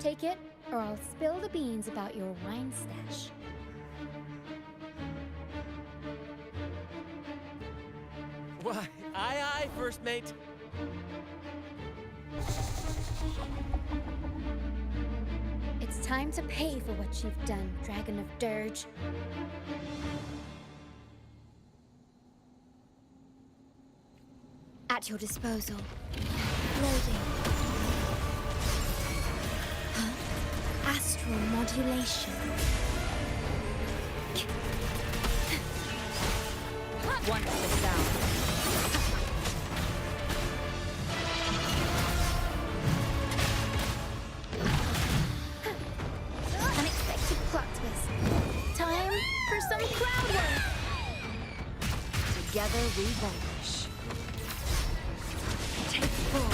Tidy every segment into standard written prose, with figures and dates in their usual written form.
Take it, or I'll spill the beans about your wine stash. Why, aye, first mate. It's time to pay for what you've done, Dragon of Dirge. At your disposal. Loading. Astral modulation. Wonderful sound. Unexpected plot twist. Time for some crowd work. Together we vanish. Take full.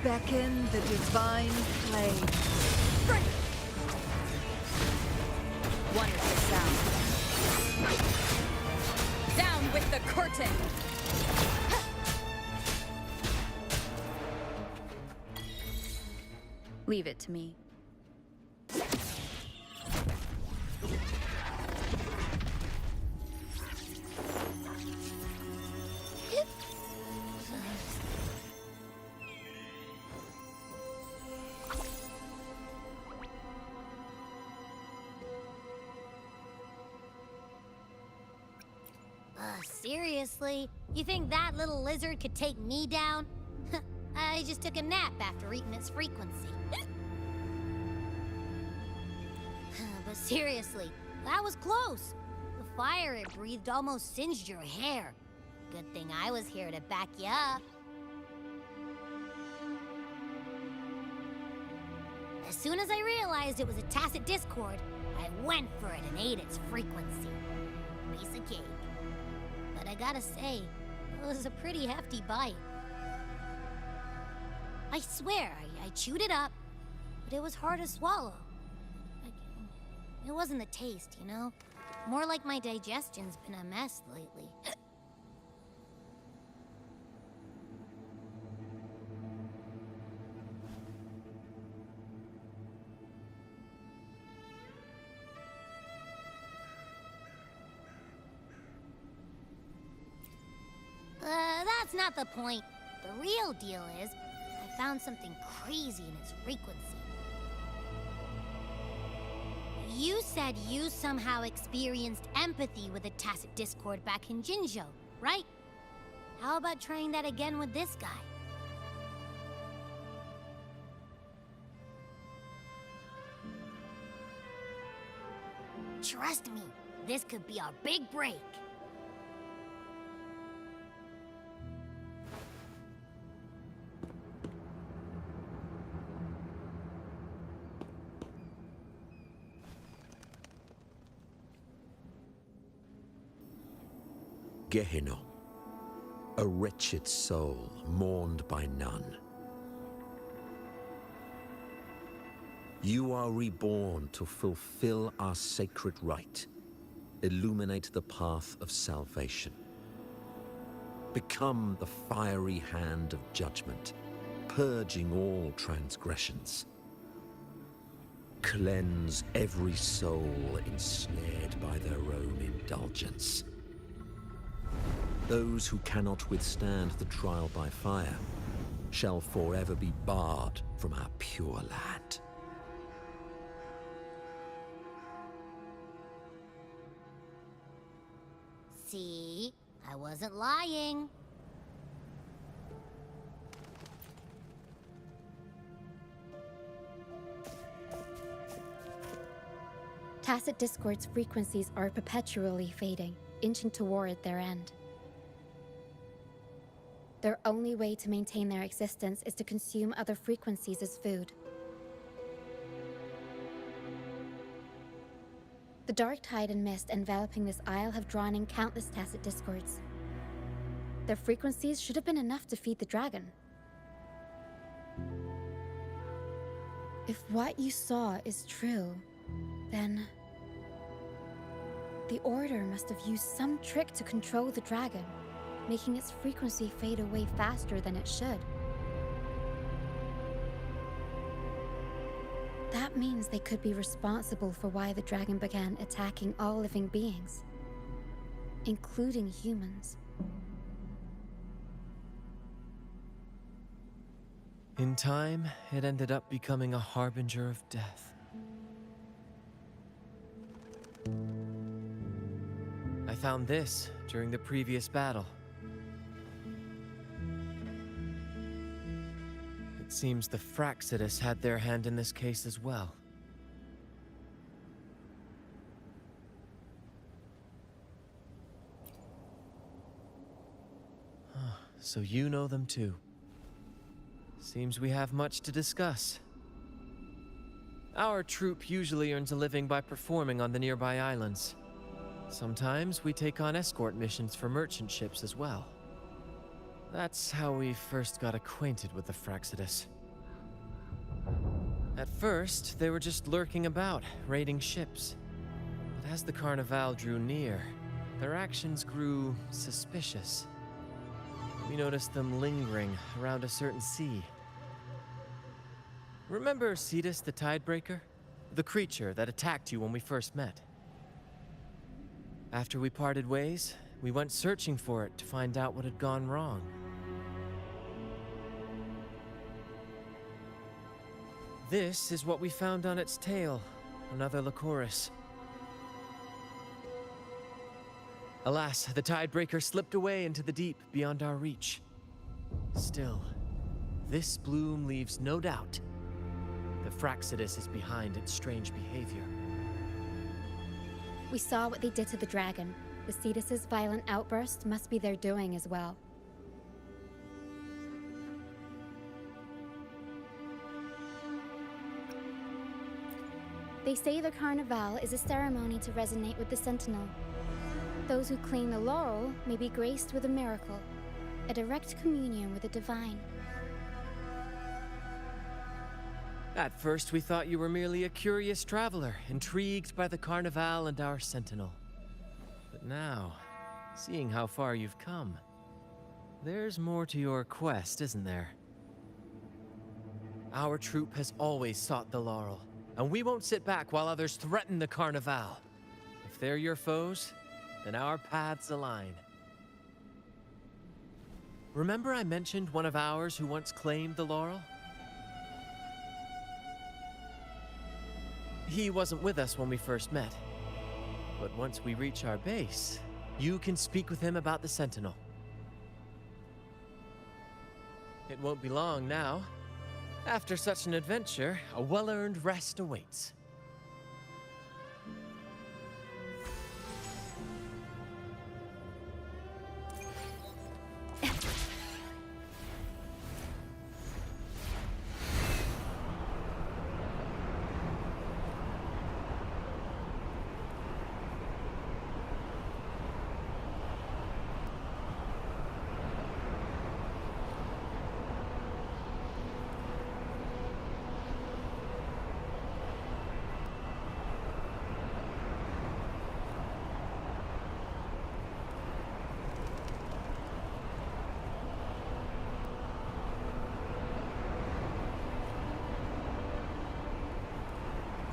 Beckon the divine flame. Right. Wonderful sound. Down with the curtain. Leave it to me. Seriously? You think that little lizard could take me down? I just took a nap after eating its frequency. But seriously, that was close. The fire it breathed almost singed your hair. Good thing I was here to back you up. As soon as I realized it was a tacit discord, I went for it and ate its frequency. Piece of cake. But I gotta say, it was a pretty hefty bite. I swear, I chewed it up, but it was hard to swallow. It wasn't the taste, you know? More like my digestion's been a mess lately. That's not the point. The real deal is, I found something crazy in its frequency. You said you somehow experienced empathy with the tacit discord back in Jinzhou, right? How about trying that again with this guy? Trust me, this could be our big break. Gehenna, a wretched soul mourned by none. You are reborn to fulfill our sacred rite, illuminate the path of salvation. Become the fiery hand of judgment, purging all transgressions. Cleanse every soul ensnared by their own indulgence. Those who cannot withstand the trial by fire shall forever be barred from our pure land. See? I wasn't lying. Tacit discord's frequencies are perpetually fading, inching toward their end. Their only way to maintain their existence is to consume other frequencies as food. The dark tide and mist enveloping this isle have drawn in countless tacit discords. Their frequencies should have been enough to feed the dragon. If what you saw is true, then the Order must have used some trick to control the dragon. making its frequency fade away faster than it should. That means they could be responsible for why the dragon began attacking all living beings, including humans. In time, it ended up becoming a harbinger of death. I found this during the previous battle. It seems the Fraxidus had their hand in this case as well. So you know them too. Seems we have much to discuss. Our troop usually earns a living by performing on the nearby islands. Sometimes we take on escort missions for merchant ships as well. That's how we first got acquainted with the Fraxidus. At first, they were just lurking about, raiding ships. But as the Carnival drew near, their actions grew suspicious. We noticed them lingering around a certain sea. Remember Cetus the Tidebreaker? The creature that attacked you when we first met? After we parted ways, we went searching for it to find out what had gone wrong. This is what we found on its tail, another Lycoris. Alas, the Tidebreaker slipped away into the deep beyond our reach. Still, this bloom leaves no doubt. The Fraxidus is behind its strange behavior. We saw what they did to the dragon. The Cetus's violent outburst must be their doing as well. They say the Carnival is a ceremony to resonate with the Sentinel. Those who claim the laurel may be graced with a miracle, a direct communion with the divine. At first, we thought you were merely a curious traveler, intrigued by the Carnival and our Sentinel. But now, seeing how far you've come, there's more to your quest, isn't there? Our troop has always sought the laurel, and we won't sit back while others threaten the Carnival. If they're your foes, then our paths align. Remember I mentioned one of ours who once claimed the laurel? He wasn't with us when we first met. But once we reach our base, you can speak with him about the Sentinel. It won't be long now. After such an adventure, a well-earned rest awaits.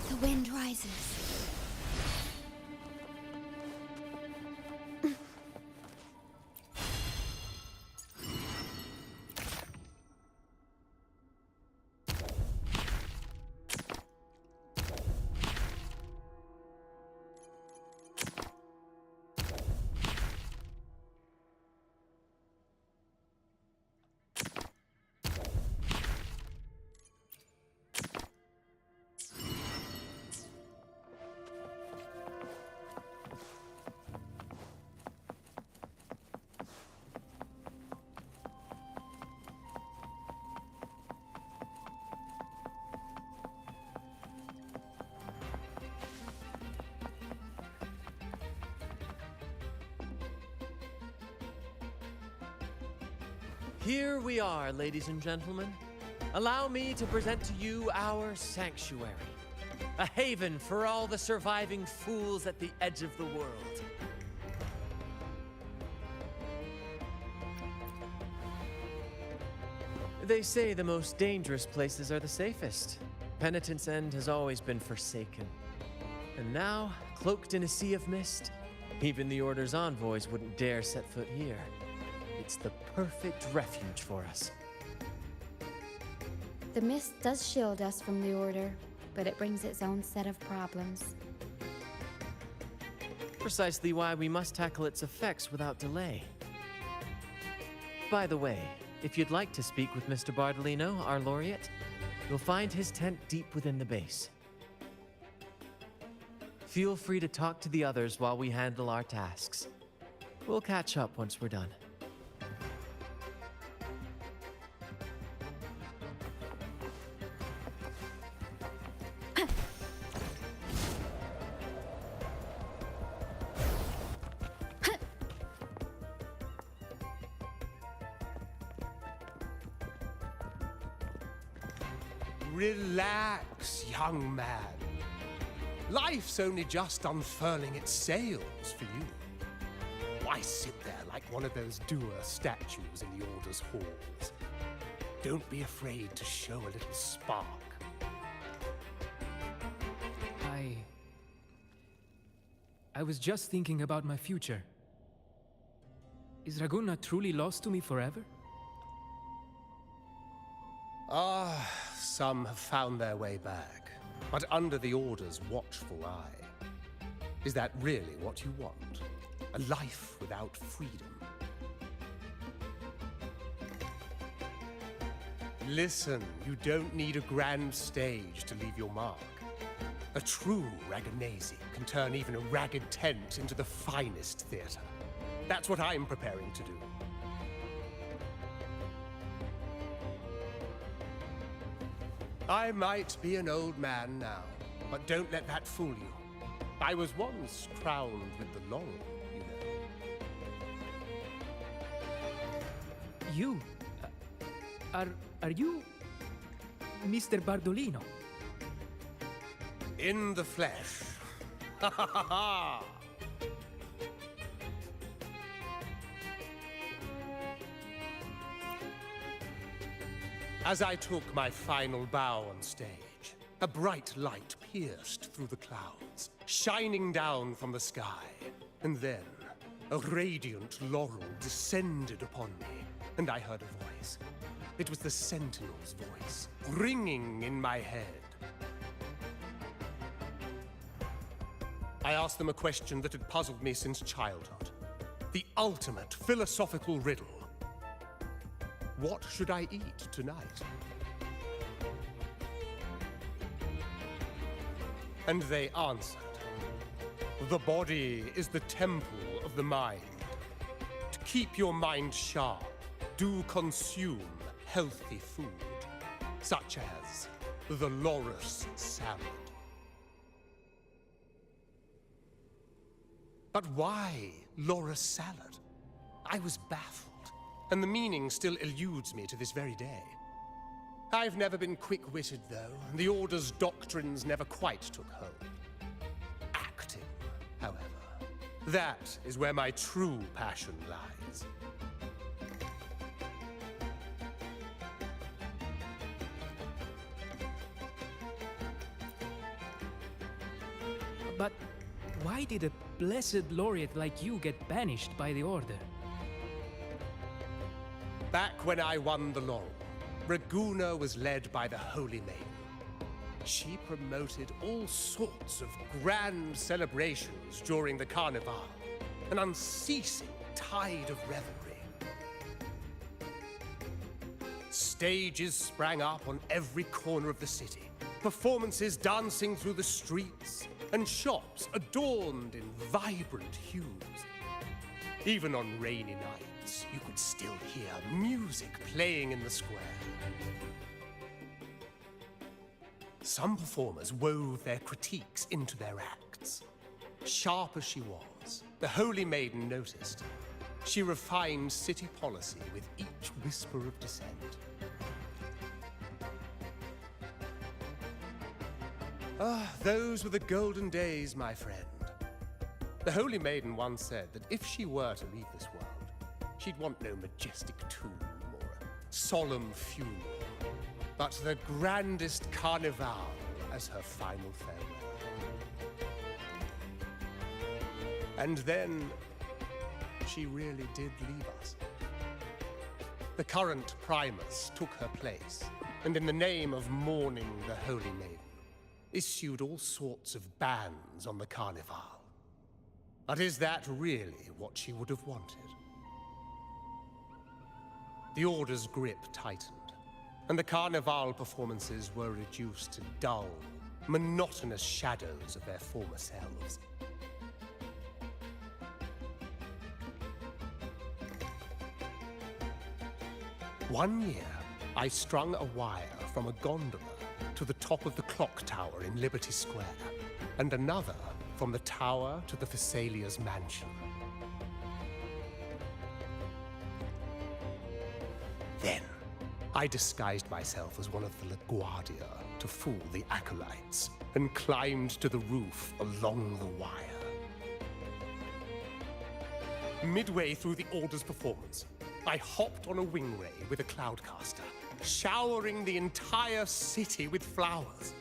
The wind rises. Here we are, ladies and gentlemen. Allow me to present to you our sanctuary, a haven for all the surviving fools at the edge of the world. They say the most dangerous places are the safest. Penitent's End has always been forsaken. And now, cloaked in a sea of mist, even the Order's envoys wouldn't dare set foot here. It's the perfect refuge for us. The mist does shield us from the Order, but it brings its own set of problems. Precisely why we must tackle its effects without delay. By the way, if you'd like to speak with Mr. Bardolino, our laureate, you'll find his tent deep within the base. Feel free to talk to the others while we handle our tasks. We'll catch up once we're done. Relax, young man. Life's only just unfurling its sails for you. Why sit there like one of those dour statues in the Order's halls? Don't be afraid to show a little spark. I was just thinking about my future. Is Raguna truly lost to me forever? Some have found their way back, but under the Order's watchful eye. Is that really what you want? A life without freedom? Listen, you don't need a grand stage to leave your mark. A true Raganazi can turn even a ragged tent into the finest theater. That's what I'm preparing to do. I might be an old man now, but don't let that fool you. I was once crowned with the laurel, you know. You? Are you Mr. Bardolino? In the flesh. Ha ha ha ha! As I took my final bow on stage, a bright light pierced through the clouds, shining down from the sky. And then, a radiant laurel descended upon me, and I heard a voice. It was the Sentinel's voice, ringing in my head. I asked them a question that had puzzled me since childhood. The ultimate philosophical riddle. What should I eat tonight? And they answered. The body is the temple of the mind. To keep your mind sharp, do consume healthy food, such as the Loris salad. But why Loris salad? I was baffled. And the meaning still eludes me to this very day. I've never been quick-witted, though. The Order's doctrines never quite took hold. Acting, however, that is where my true passion lies. But why did a blessed laureate like you get banished by the Order? Back when I won the laurel, Raguna was led by the Holy Maiden. She promoted all sorts of grand celebrations during the Carnival, an unceasing tide of revelry. Stages sprang up on every corner of the city, performances dancing through the streets, and shops adorned in vibrant hues. Even on rainy nights, you could still hear music playing in the square. Some performers wove their critiques into their acts. Sharp as she was, the Holy Maiden noticed. She refined city policy with each whisper of dissent. Those were the golden days, my friend. The Holy Maiden once said that if she were to leave this world, she'd want no majestic tomb or a solemn funeral, but the grandest carnival as her final farewell. And then, she really did leave us. The current Primus took her place, and in the name of mourning the Holy Maiden, issued all sorts of bans on the carnival. But is that really what she would have wanted? The Order's grip tightened, and the carnival performances were reduced to dull, monotonous shadows of their former selves. One year, I strung a wire from a gondola to the top of the clock tower in Liberty Square, and another from the tower to the Thessalia's mansion. Then, I disguised myself as one of the LaGuardia to fool the acolytes, and climbed to the roof along the wire. Midway through the Order's performance, I hopped on a wing ray with a cloudcaster, showering the entire city with flowers.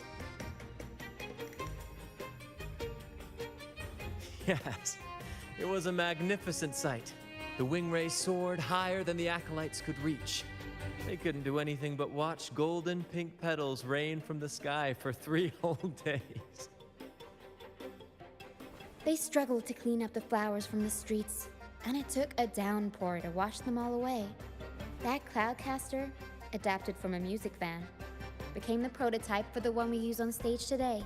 Yes, it was a magnificent sight. The wing rays soared higher than the acolytes could reach. They couldn't do anything but watch golden pink petals rain from the sky for 3 whole days. They struggled to clean up the flowers from the streets, and it took a downpour to wash them all away. That cloudcaster, adapted from a music van, became the prototype for the one we use on stage today.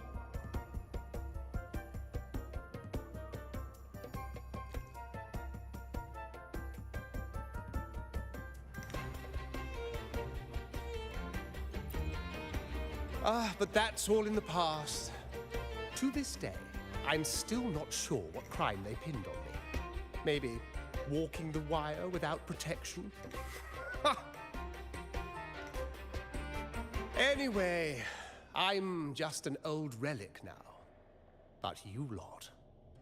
But that's all in the past. To this day, I'm still not sure what crime they pinned on me. Maybe walking the wire without protection? Anyway, I'm just an old relic now. But you lot,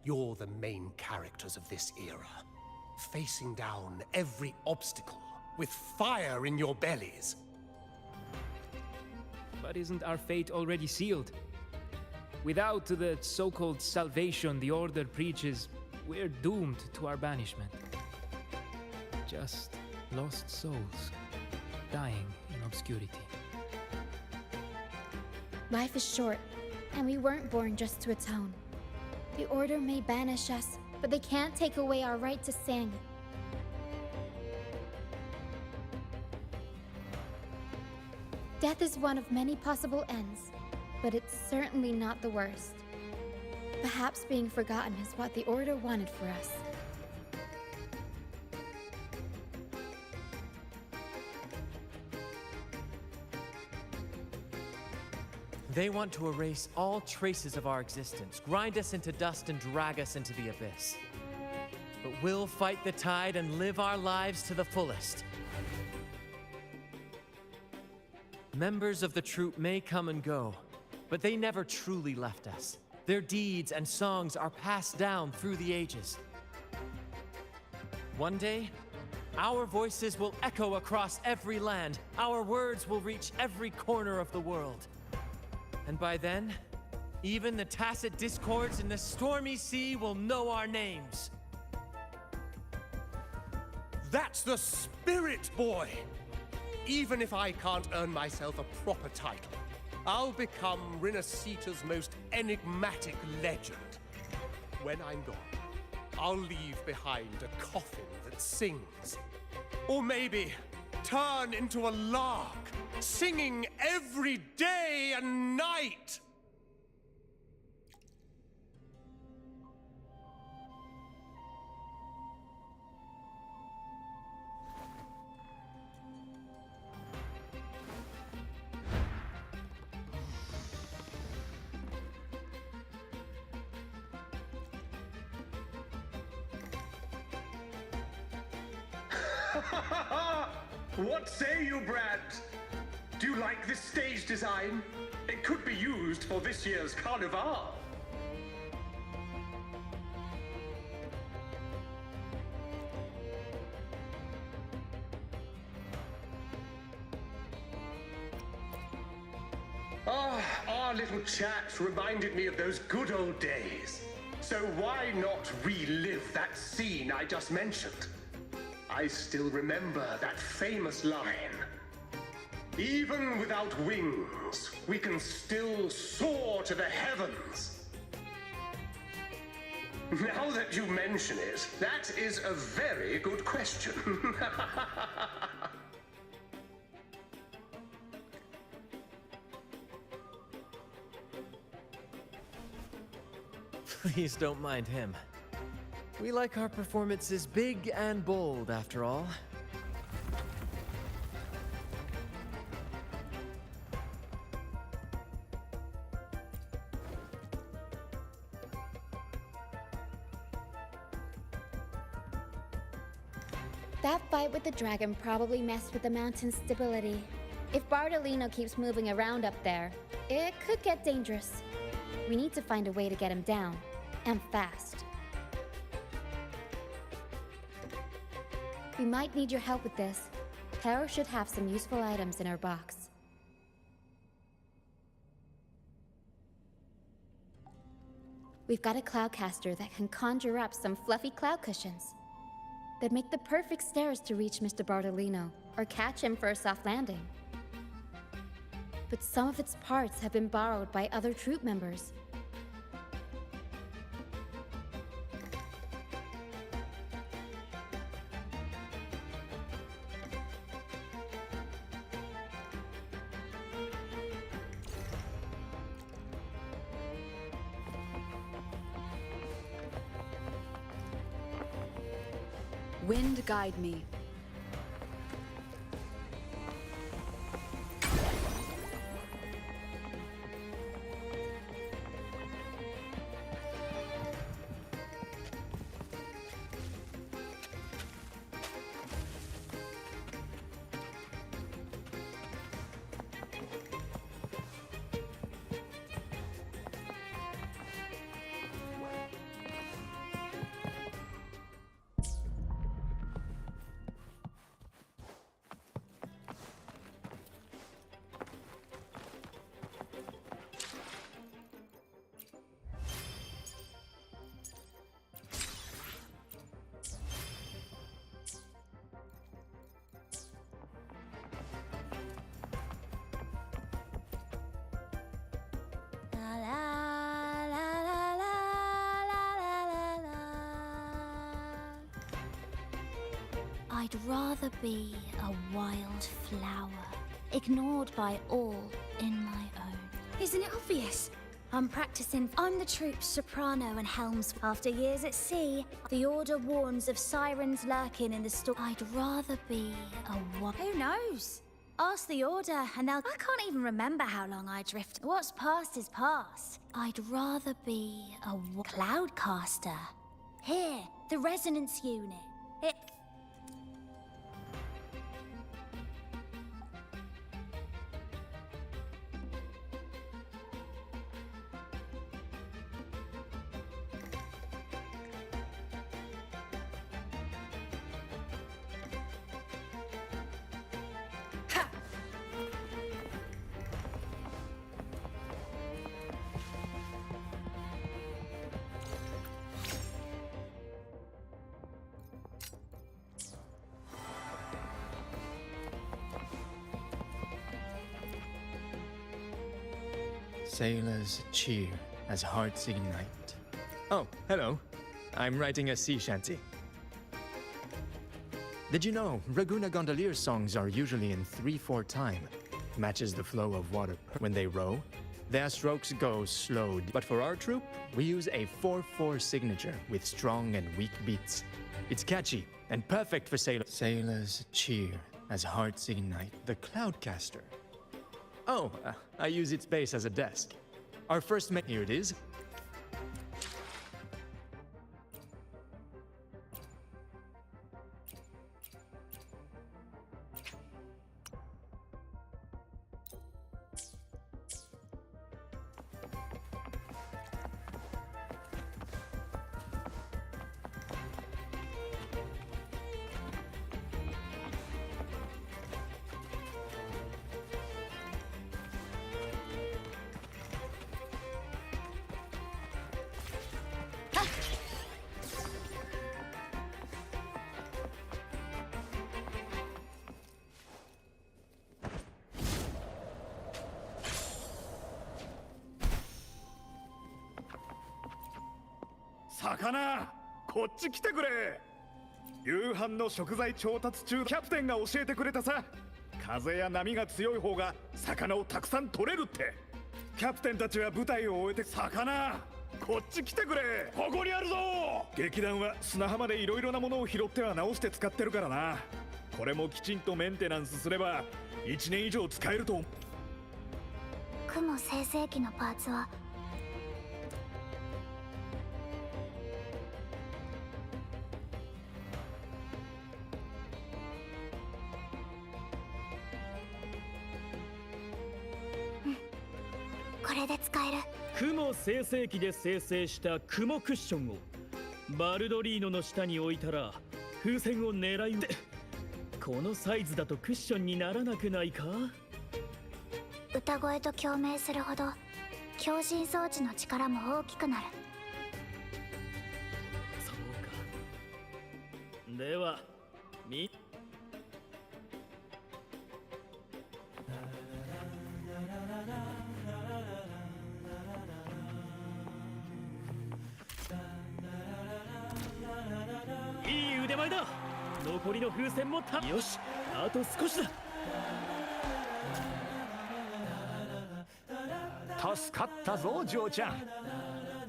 you're the main characters of this era, facing down every obstacle with fire in your bellies. But isn't our fate already sealed? Without the so-called salvation the Order preaches, we're doomed to our banishment. Just lost souls, dying in obscurity. Life is short, and we weren't born just to atone. The Order may banish us, but they can't take away our right to sing. Death is one of many possible ends, but it's certainly not the worst. Perhaps being forgotten is what the Order wanted for us. They want to erase all traces of our existence, grind us into dust and drag us into the abyss. But we'll fight the tide and live our lives to the fullest. Members of the troupe may come and go, but they never truly left us. Their deeds and songs are passed down through the ages. One day, our voices will echo across every land. Our words will reach every corner of the world. And by then, even the tacit discords in the stormy sea will know our names. That's the spirit, boy! Even if I can't earn myself a proper title, I'll become Rinascita's most enigmatic legend. When I'm gone, I'll leave behind a coffin that sings. Or maybe turn into a lark, singing every day and night! What say you, Brad? Do you like this stage design? It could be used for this year's carnival. Ah, our little chat reminded me of those good old days. So why not relive that scene I just mentioned? I still remember that famous line. Even without wings, we can still soar to the heavens. Now that you mention it, that is a very good question. Please don't mind him. We like our performances big and bold, after all. That fight with the dragon probably messed with the mountain's stability. If Bartolino keeps moving around up there, it could get dangerous. We need to find a way to get him down, and fast. We might need your help with this. Taro should have some useful items in her box. We've got a cloudcaster that can conjure up some fluffy cloud cushions. They'd make the perfect stairs to reach Mr. Bartolino, or catch him for a soft landing. But some of its parts have been borrowed by other troop members. Wind guide me. I'd rather be a wild flower, ignored by all in my own. Isn't it obvious? I'm practicing. I'm the troop's soprano and helms. After years at sea, the order warns of sirens lurking in the storm. I'd rather be a Who knows? Ask the order and they'll... I can't even remember how long I drifted. What's past is past. I'd rather be a cloudcaster. Here, the resonance unit. It... Sailors cheer as hearts ignite. Oh, hello. I'm writing a sea shanty. Did you know Raguna gondolier songs are usually in 3/4 time? Matches the flow of water. When they row, their strokes go slow. But for our troupe, we use a 4/4 signature with strong and weak beats. It's catchy and perfect for sailors. Sailors cheer as hearts ignite. The Cloudcaster. Oh, I use its base as a desk. Our first here it is. 魚、こっち来てくれ。夕飯の食材調達中、キャプテンが教えてくれたさ。風や波が強い方が魚をたくさん取れるって。キャプテンたちは部隊を終えて、魚、こっち来てくれ。ここにあるぞ。劇団は砂浜でいろいろなものを拾っては直して使ってるからな。これもきちんとメンテナンスすれば1年以上使えると思う。雲生成器のパーツはこれで使える。雲生成器で生成した雲クッションをバルドリーノの下に置いたら風船を狙い撃て。このサイズだとクッションにならなくないか。歌声と共鳴するほど共振装置の力も大きくなる。そうか。ではいい腕前だ。残りの風船もよし、あと少しだ。助かったぞ嬢ちゃ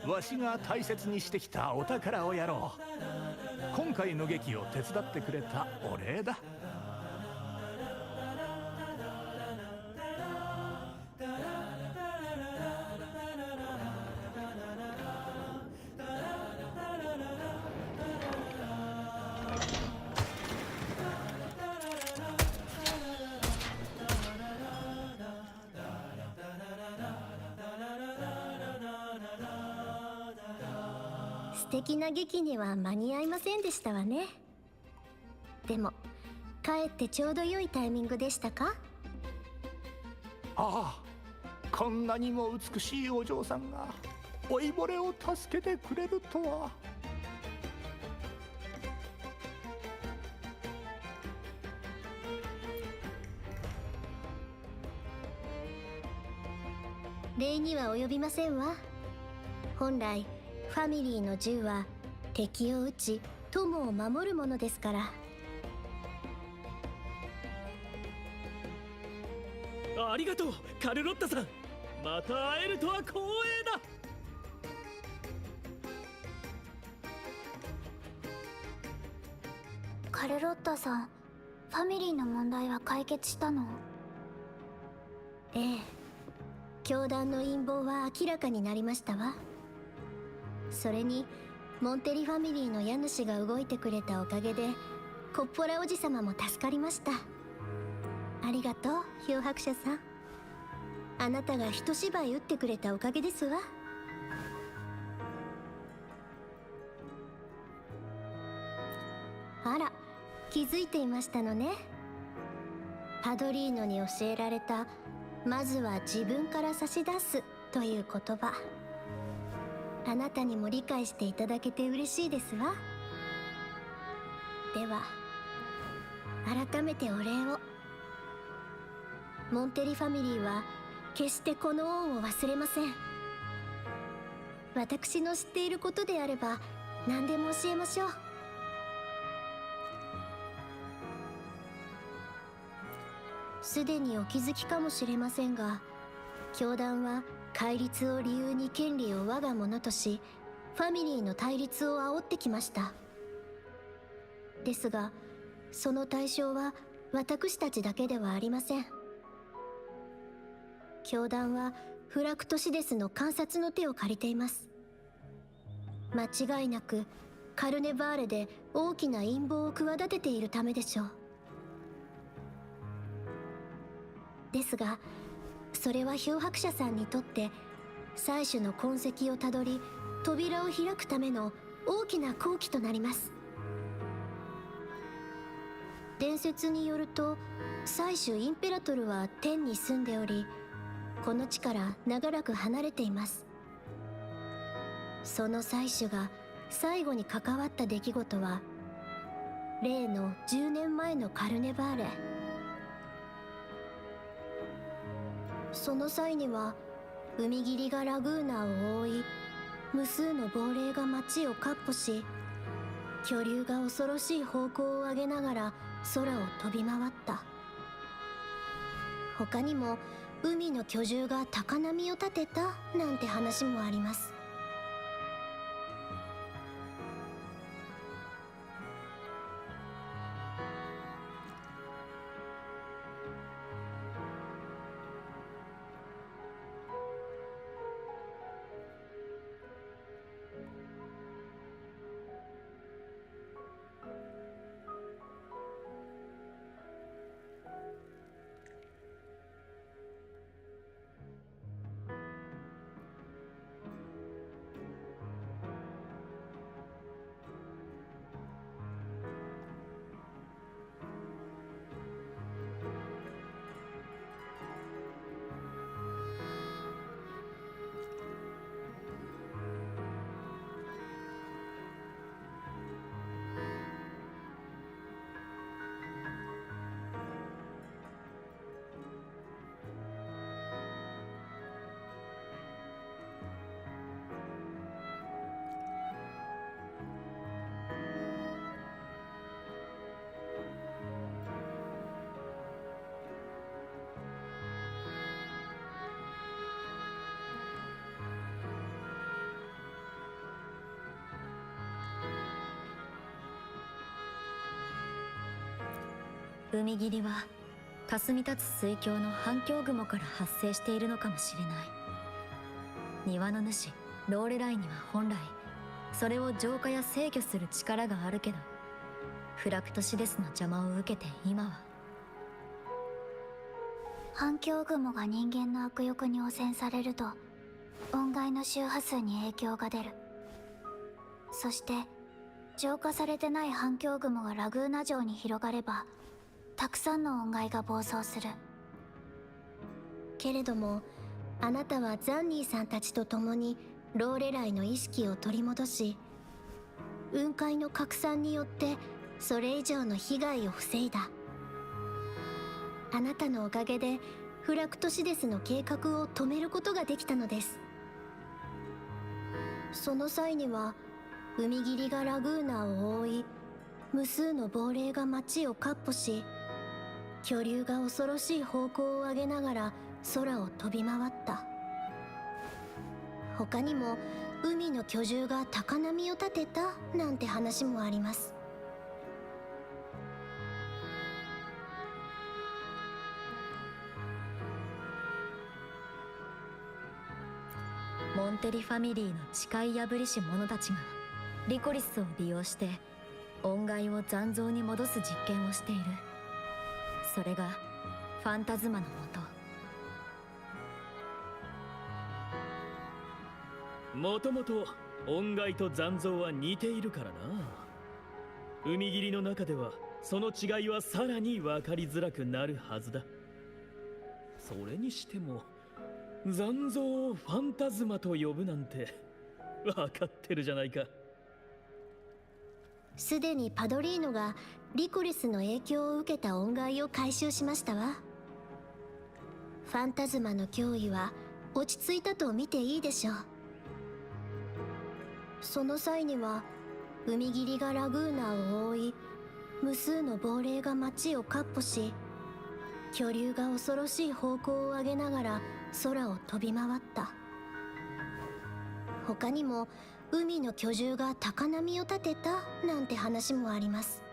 ん。わしが大切にしてきたお宝をやろう。今回の劇を手伝ってくれたお礼だ。素敵な劇には間に合いませんでしたわね。でも帰ってちょうど良いタイミングでしたか。ああ、こんなにも美しいお嬢さんが老いぼれを助けてくれるとは。礼には及びませんわ。本来ファミリーの銃は敵を撃ち友を守るものですから。ありがとうカルロッタさん。また会えるとは光栄だ。カルロッタさん、ファミリーの問題は解決したの？ええ、教団の陰謀は明らかになりましたわ。それにモンテリファミリーの家主が動いてくれたおかげでコッポラおじさまも助かりました。ありがとう漂白者さん。あなたが一芝居打ってくれたおかげですわ。あら、気づいていましたのね。パドリーノに教えられたまずは自分から差し出すという言葉、あなたにも理解していただけて嬉しいですわ。では改めてお礼を。モンテリファミリーは決してこの恩を忘れません。私の知っていることであれば何でも教えましょう。すでにお気づきかもしれませんが、教団は戒律を理由に権利を我が物とし、ファミリーの対立を煽ってきました。ですがその対象は私たちだけではありません。教団はフラクトシデスの観察の手を借りています。間違いなくカルネバーレで大きな陰謀を企てているためでしょう。ですがそれは漂白者さんにとって採取の痕跡をたどり扉を開くための大きな好機となります。伝説によると採取インペラトルは天に住んでおり、この地から長らく離れています。その採取が最後に関わった出来事は例の10年前のカルネバーレ。その際には海霧がラグーナを覆い、無数の亡霊が街をかっ歩し、巨竜が恐ろしい方向を上げながら空を飛び回った。他にも海の巨獣が高波を立てたなんて話もあります。海霧は霞立つ水郷の反響雲から発生しているのかもしれない。庭の主ローレライには本来それを浄化や制御する力があるけど、フラクトシデスの邪魔を受けて今は。反響雲が人間の悪欲に汚染されると音階の周波数に影響が出る。そして浄化されてない反響雲がラグーナ城に広がればたくさんの音階が暴走する。けれどもあなたはザンニーさんたちと共にローレライの意識を取り戻し、雲海の拡散によってそれ以上の被害を防いだ。あなたのおかげでフラクトシデスの計画を止めることができたのです。その際には海霧がラグーナを覆い、無数の亡霊が街をかっ歩し、巨竜が恐ろしい方向を上げながら空を飛び回った。他にも海の巨獣が高波を立てたなんて話もあります。モンテリファミリーの誓い破りし者たちがリコリスを利用して音階を残像に戻す実験をしている。それがファンタズマのもと。もともと音階と残像は似ているからな。海霧の中ではその違いはさらに分かりづらくなるはずだ。それにしても残像をファンタズマと呼ぶなんて分かってるじゃないか。すでにパドリーノがリコリスの影響を受けた音階を回収しましたわ。ファンタズマの脅威は落ち着いたと見ていいでしょう。その際には海霧がラグーナを覆い、無数の亡霊が街をかっ歩し、巨竜が恐ろしい方向を上げながら空を飛び回った。他にも海の巨獣が高波を立てたなんて話もあります。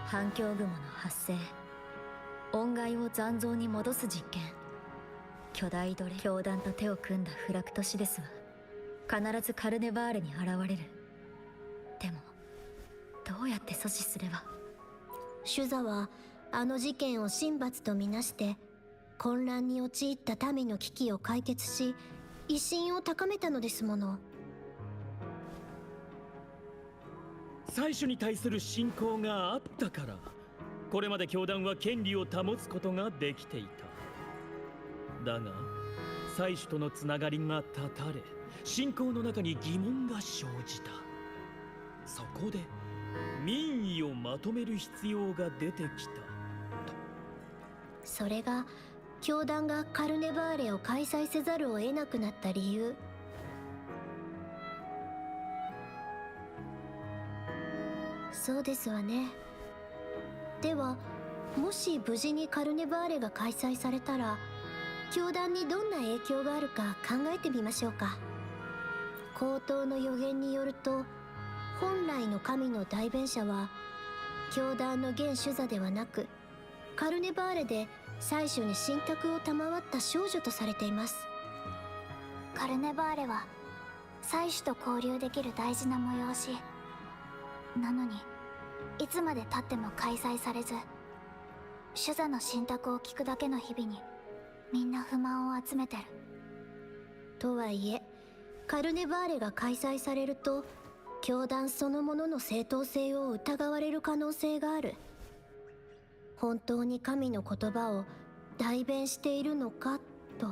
反響雲の発生、音階を残像に戻す実験。巨大奴隷教団と手を組んだフラクトシデスは必ずカルネバーレに現れる。でもどうやって阻止すれば。シュザはあの事件を神罰とみなして混乱に陥った民の危機を解決し、威信を高めたのですもの。最初に対する信仰があったから、これまで教団は権利を保つことができていた。だが祭司とのつながりが断たれ、信仰の中に疑問が生じた。そこで民意をまとめる必要が出てきた。それが教団がカルネバーレを開催せざるを得なくなった理由。そうですわね。ではもし無事にカルネバーレが開催されたら、教団にどんな影響があるか考えてみましょうか。口頭の予言によると、本来の神の代弁者は教団の現主座ではなく、カルネバーレで祭司に信託を賜った少女とされています。カルネバーレは祭司と交流できる大事な催しなのに、いつまで経っても開催されず、主座の信託を聞くだけの日々にみんな不満を集めてる。とはいえカルネバーレが開催されると、教団そのものの正当性を疑われる可能性がある。本当に神の言葉を代弁しているのかと。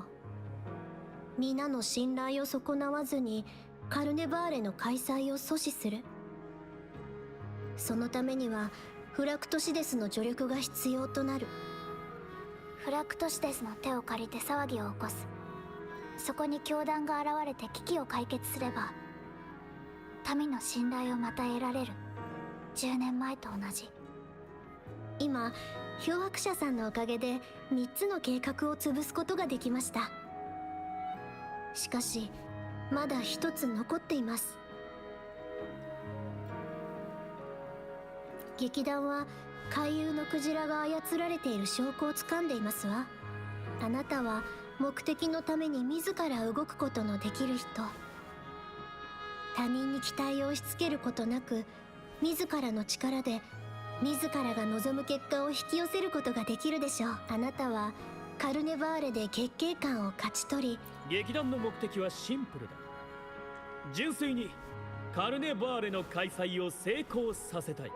皆の信頼を損なわずにカルネバーレの開催を阻止する。そのためにはフラクトシデスの助力が必要となる。フラクトシデスの手を借りて騒ぎを起こす。そこに教団が現れて危機を解決すれば、民の信頼をまた得られる。10年前と同じ。今漂白者さんのおかげで3つの計画を潰すことができました。しかしまだ1つ残っています。劇団は海遊のクジラが操られている証拠をつかんでいますわ。あなたは目的のために自ら動くことのできる人。他人に期待を押し付けることなく、自らの力で自らが望む結果を引き寄せることができるでしょう。あなたはカルネバーレで月桂冠を勝ち取り、劇団の目的はシンプルだ。純粋にカルネバーレの開催を成功させたい。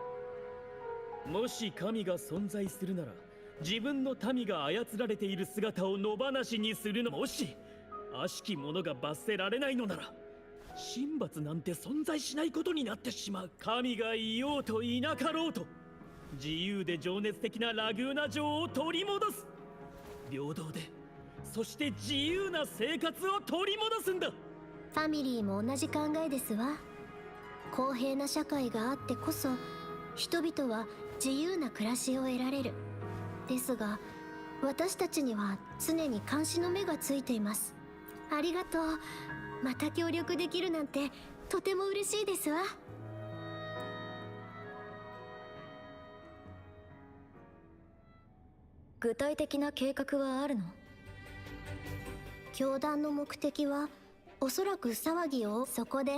もし神が存在するなら、自分の民が操られている姿を野放しにするの。もし悪しき者が罰せられないのなら、神罰なんて存在しないことになってしまう。神がいようといなかろうと、自由で情熱的なラグーナ城を取り戻す。平等で、そして自由な生活を取り戻すんだ。ファミリーも同じ考えですわ。公平な社会があってこそ人々は自由な暮らしを得られる。ですが私たちには常に監視の目がついています。ありがとう。また協力できるなんてとても嬉しいですわ。具体的な計画はあるの？教団の目的はおそらく騒ぎを、そこで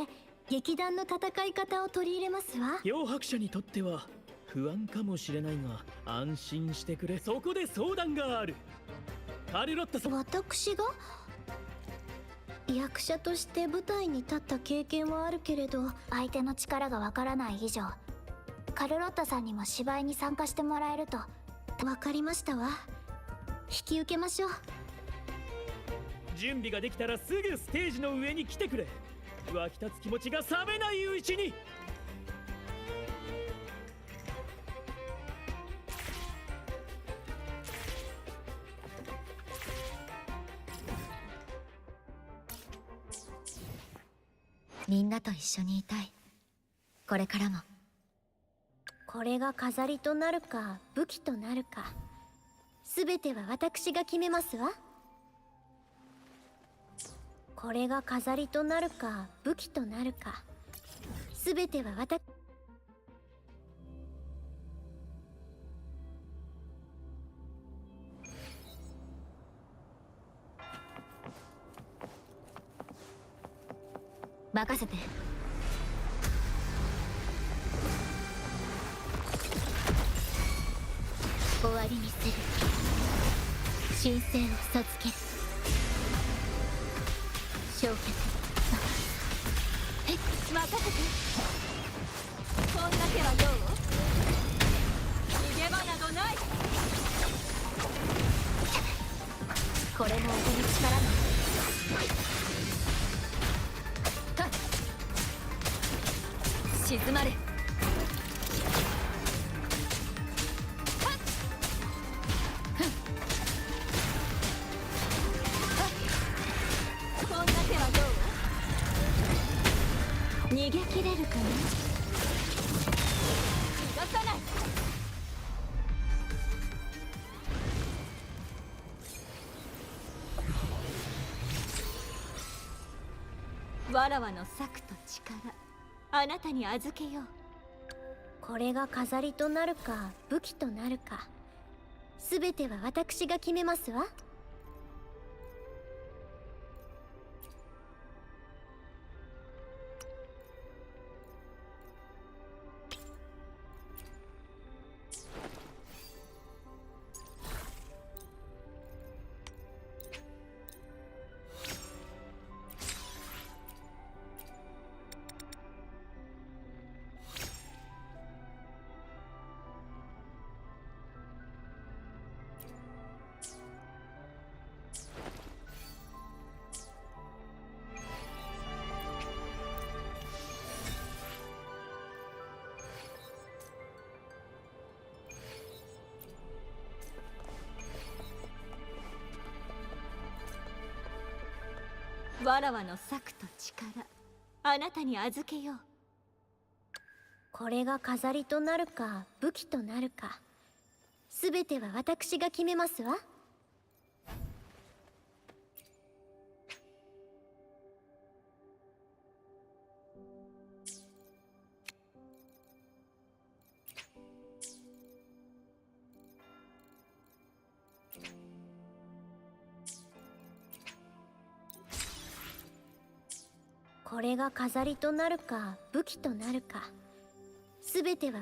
劇団の戦い方を取り入れますわ。漂白者にとっては不安かもしれないが、安心してくれ。そこで相談がある。カルロッタさん。私が役者として舞台に立った経験はあるけれど、相手の力がわからない以上、カルロッタさんにも芝居に参加してもらえると。わかりましたわ。引き受けましょう。準備ができたらすぐステージの上に来てくれ。湧き立つ気持ちが冷めないうちに。みんなと一緒にいたい。これからも。これが飾りとなるか武器となるか、全ては私が決めますわ。これが飾りとなるか武器となるか、全ては私。任せて。終わりにする。神聖を授ける。焼却。任せて。こんな手はどう？逃げ場などない。これも音の力だ。静まれ。こんな手はどう？逃げ切れるかな？逃がさない。わらわの策と力、あなたに預けよう。これが飾りとなるか武器となるか、全ては私が決めますわ。わらわの策と力、あなたに預けよう。これが飾りとなるか武器となるか、全ては私が決めますわ。これが飾りとなるか武器となるか、全ては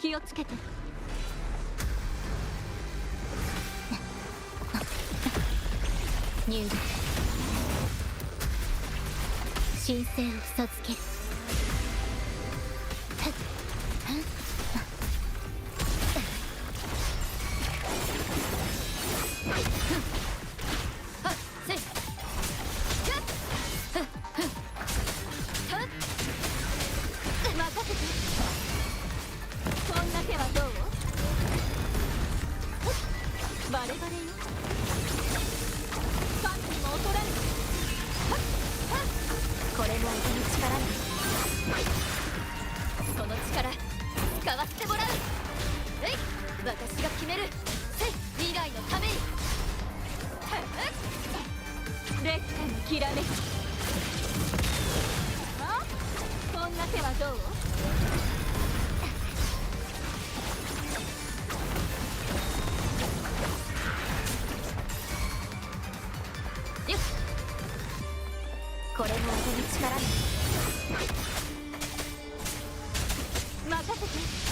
気をつけて。入力。神聖を授ける。任せて。こんな手はどう？バレバレよ。これも音の力だ。その力使わせてもらう。えい、私が決める。未来のために。烈火のきらめき。あ、こんな手はどう？よっ、これも音の力だ。任せて。